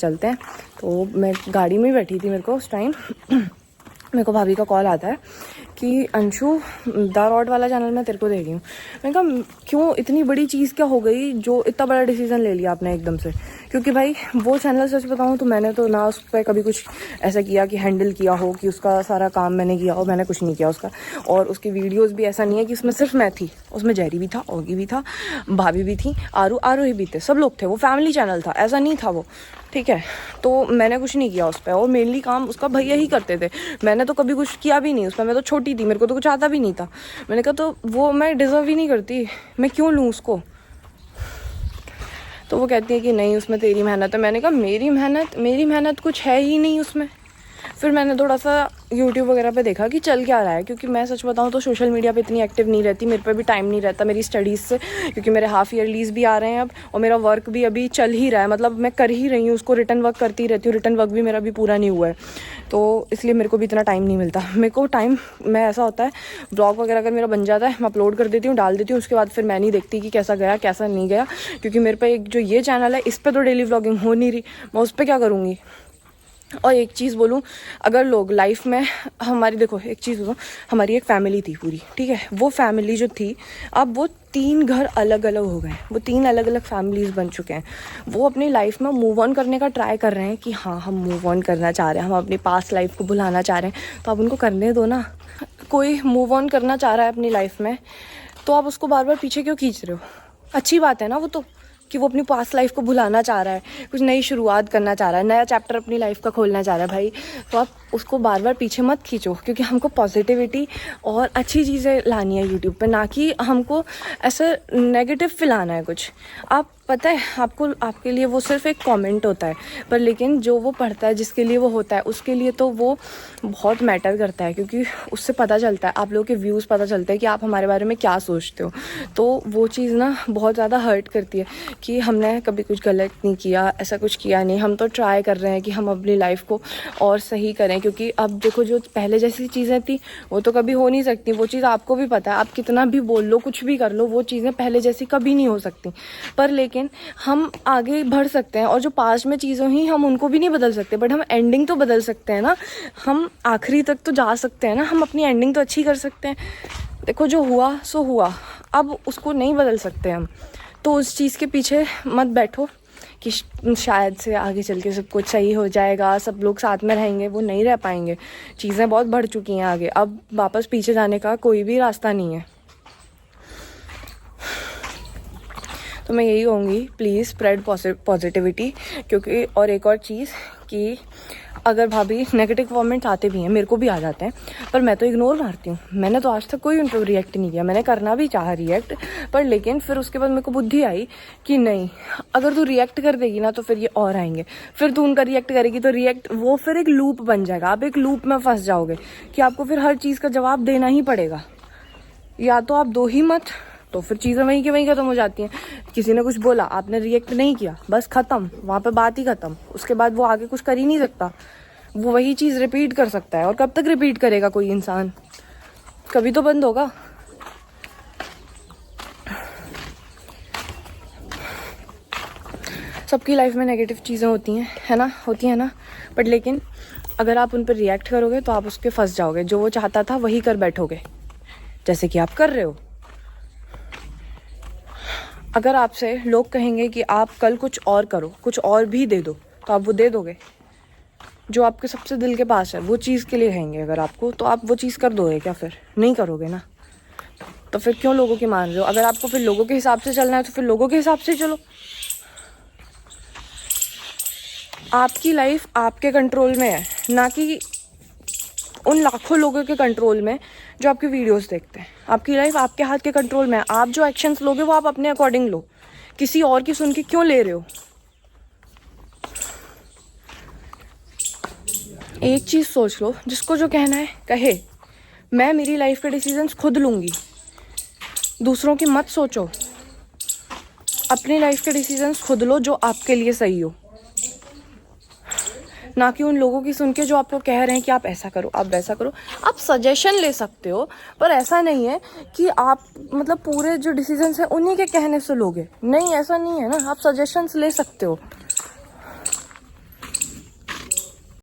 चलते हैं। तो मैं गाड़ी में बैठी थी, मेरे को उस टाइम मेरे को भाभी का कॉल आता है कि अंशु द रॉड वाला चैनल मैं तेरे को दे रही हूँ। मैंने कहा क्यों, इतनी बड़ी चीज़ क्या हो गई जो इतना बड़ा डिसीजन ले लिया आपने एकदम से? क्योंकि भाई वो चैनल सच बताऊँ तो मैंने तो ना उस पर कभी कुछ ऐसा किया कि हैंडल किया हो, कि उसका सारा काम मैंने किया हो, मैंने कुछ नहीं किया उसका। और उसकी वीडियोज़ भी ऐसा नहीं है कि उसमें सिर्फ मैं थी, उसमें जेरी भी था, ओगी भी था, भाभी भी थी, आरोही भी थे, सब लोग थे। वो फैमिली चैनल था, ऐसा नहीं था वो, ठीक है। तो मैंने कुछ नहीं किया उस पर, और मेनली काम उसका भैया ही करते थे। मैंने तो कभी कुछ किया भी नहीं उस पर, मैं तो छोटी थी, मेरे को तो कुछ आता भी नहीं था। मैंने कहा तो वो मैं डिज़र्व ही नहीं करती, मैं क्यों लूँ उसको? तो वो कहती है कि नहीं उसमें तेरी मेहनत है। मैंने कहा मेरी मेहनत कुछ है ही नहीं उसमें। फिर मैंने थोड़ा सा यूट्यूब वगैरह पे देखा कि चल क्या रहा है, क्योंकि मैं सच बताऊँ तो सोशल मीडिया पे इतनी एक्टिव नहीं रहती, मेरे पे भी टाइम नहीं रहता मेरी स्टडीज़ से, क्योंकि मेरे हाफ़ ईयरलीज़ भी आ रहे हैं अब, और मेरा वर्क भी अभी चल ही रहा है, मतलब मैं कर ही रही हूँ उसको, रिटर्न वर्क करती रहती हूँ, रिटर्न वर्क भी मेरा भी पूरा नहीं हुआ है, तो इसलिए मेरे को भी इतना टाइम नहीं मिलता। मेरे को टाइम मैं ऐसा होता है, ब्लॉग वगैरह अगर मेरा बन जाता है मैं अपलोड कर देती हूँ, डाल देती हूँ, उसके बाद फिर मैं नहीं देखती कि कैसा गया कैसा नहीं गया, क्योंकि मेरे पे एक जो ये चैनल है इस पर तो डेली व्लॉगिंग हो नहीं रही, मैं उस पर क्या करूँगी? और एक चीज़ बोलूँ, अगर लोग लाइफ में हमारी, देखो एक चीज़ बोलूँ, हमारी एक फैमिली थी पूरी, ठीक है, वो फैमिली जो थी अब वो 3 घर अलग अलग हो गए, वो 3 अलग अलग फैमिलीज़ बन चुके हैं। वो अपनी लाइफ में मूव ऑन करने का ट्राई कर रहे हैं कि हाँ हम मूव ऑन करना चाह रहे हैं, हम अपनी पास्ट लाइफ को भुलाना चाह रहे हैं, तो आप उनको करने दो ना। कोई मूव ऑन करना चाह रहा है अपनी लाइफ में, तो आप उसको बार बार पीछे क्यों खींच रहे हो? अच्छी बात है ना वो तो, कि वो अपनी पास्ट लाइफ को भुलाना चाह रहा है, कुछ नई शुरुआत करना चाह रहा है, नया चैप्टर अपनी लाइफ का खोलना चाह रहा है भाई, तो आप उसको बार बार पीछे मत खींचो, क्योंकि हमको पॉजिटिविटी और अच्छी चीज़ें लानी है यूट्यूब पे, ना कि हमको ऐसा नेगेटिव फैलाना है कुछ। आप पता है आपको, आपके लिए वो सिर्फ एक कमेंट होता है, पर लेकिन जो वो पढ़ता है, जिसके लिए वो होता है, उसके लिए तो वो बहुत मैटर करता है, क्योंकि उससे पता चलता है, आप लोगों के व्यूज़ पता चलते हैं कि आप हमारे बारे में क्या सोचते हो। तो वो चीज़ ना बहुत ज़्यादा हर्ट करती है कि हमने कभी कुछ गलत नहीं किया, ऐसा कुछ किया नहीं, हम तो ट्राई कर रहे हैं कि हम अपनी लाइफ को और सही करें, क्योंकि अब देखो जो पहले जैसी चीज़ें थी वो तो कभी हो नहीं सकती, वो चीज़ आपको भी पता है, आप कितना भी बोल लो, कुछ भी कर लो, वो चीज़ें पहले जैसी कभी नहीं हो सकती। पर लेकिन हम आगे बढ़ सकते हैं, और जो पास्ट में चीज़ें ही हम उनको भी नहीं बदल सकते, बट हम एंडिंग तो बदल सकते हैं ना, हम आखिरी तक तो जा सकते हैं ना, हम अपनी एंडिंग तो अच्छी कर सकते हैं। देखो जो हुआ सो हुआ, अब उसको नहीं बदल सकते हम, तो उस चीज़ के पीछे मत बैठो कि शायद से आगे चल के सब कुछ सही हो जाएगा, सब लोग साथ में रहेंगे, वो नहीं रह पाएंगे, चीज़ें बहुत बढ़ चुकी हैं आगे, अब वापस पीछे जाने का कोई भी रास्ता नहीं है। तो मैं यही कहूँगी, प्लीज़ स्प्रेड पॉजिटिविटी, क्योंकि और एक और चीज़ कि अगर भाभी नेगेटिव कमेंट्स आते भी हैं, मेरे को भी आ जाते हैं, पर मैं तो इग्नोर मारती हूँ। मैंने तो आज तक कोई उन पर रिएक्ट नहीं किया, मैंने करना भी चाहा रिएक्ट, पर लेकिन फिर उसके बाद मेरे को बुद्धि आई कि नहीं, अगर तू रिएक्ट कर देगी ना तो फिर ये और आएंगे, फिर तू उनका रिएक्ट करेगी तो रिएक्ट, वो फिर एक लूप बन जाएगा, आप एक लूप में फंस जाओगे कि आपको फिर हर चीज़ का जवाब देना ही पड़ेगा, या तो आप दो ही मत, तो फिर चीज़ें वहीं की वहीं ख़त्म हो जाती हैं। किसी ने कुछ बोला, आपने रिएक्ट नहीं किया, बस ख़त्म, वहाँ पे बात ही ख़त्म, उसके बाद वो आगे कुछ कर ही नहीं सकता, वो वही चीज़ रिपीट कर सकता है, और कब तक रिपीट करेगा कोई इंसान? कभी तो बंद होगा। सबकी लाइफ में नेगेटिव चीज़ें होती हैं, है ना, होती हैं ना, बट लेकिन अगर आप उन पर रिएक्ट करोगे तो आप उस पर फंस जाओगे, जो वो चाहता था वही कर बैठोगे, जैसे कि आप कर रहे हो। अगर आपसे लोग कहेंगे कि आप कल कुछ और करो, कुछ और भी दे दो, तो आप वो दे दोगे? जो आपके सबसे दिल के पास है वो चीज़ के लिए कहेंगे अगर आपको, तो आप वो चीज़ कर दोगे क्या? फिर नहीं करोगे ना, तो फिर क्यों लोगों की मान रहे हो? अगर आपको फिर लोगों के हिसाब से चलना है तो फिर लोगों के हिसाब से चलो। आपकी लाइफ आपके कंट्रोल में है, ना कि उन लाखों लोगों के कंट्रोल में जो आपकी वीडियोस देखते हैं। आपकी लाइफ आपके हाथ के कंट्रोल में है, आप जो एक्शंस लोगे वो आप अपने अकॉर्डिंग लो, किसी और की सुन के क्यों ले रहे हो? एक चीज़ सोच लो, जिसको जो कहना है कहे, मैं मेरी लाइफ के डिसीजंस खुद लूँगी, दूसरों की मत सोचो, अपनी लाइफ के डिसीजंस खुद लो जो आपके लिए सही हो, ना कि उन लोगों की सुन के जो आपको कह रहे हैं कि आप ऐसा करो, आप वैसा करो। आप सजेशन ले सकते हो, पर ऐसा नहीं है कि आप पूरे जो डिसीजंस हैं उन्हीं के कहने से लोगे, नहीं, ऐसा नहीं है ना, आप सजेशंस ले सकते हो।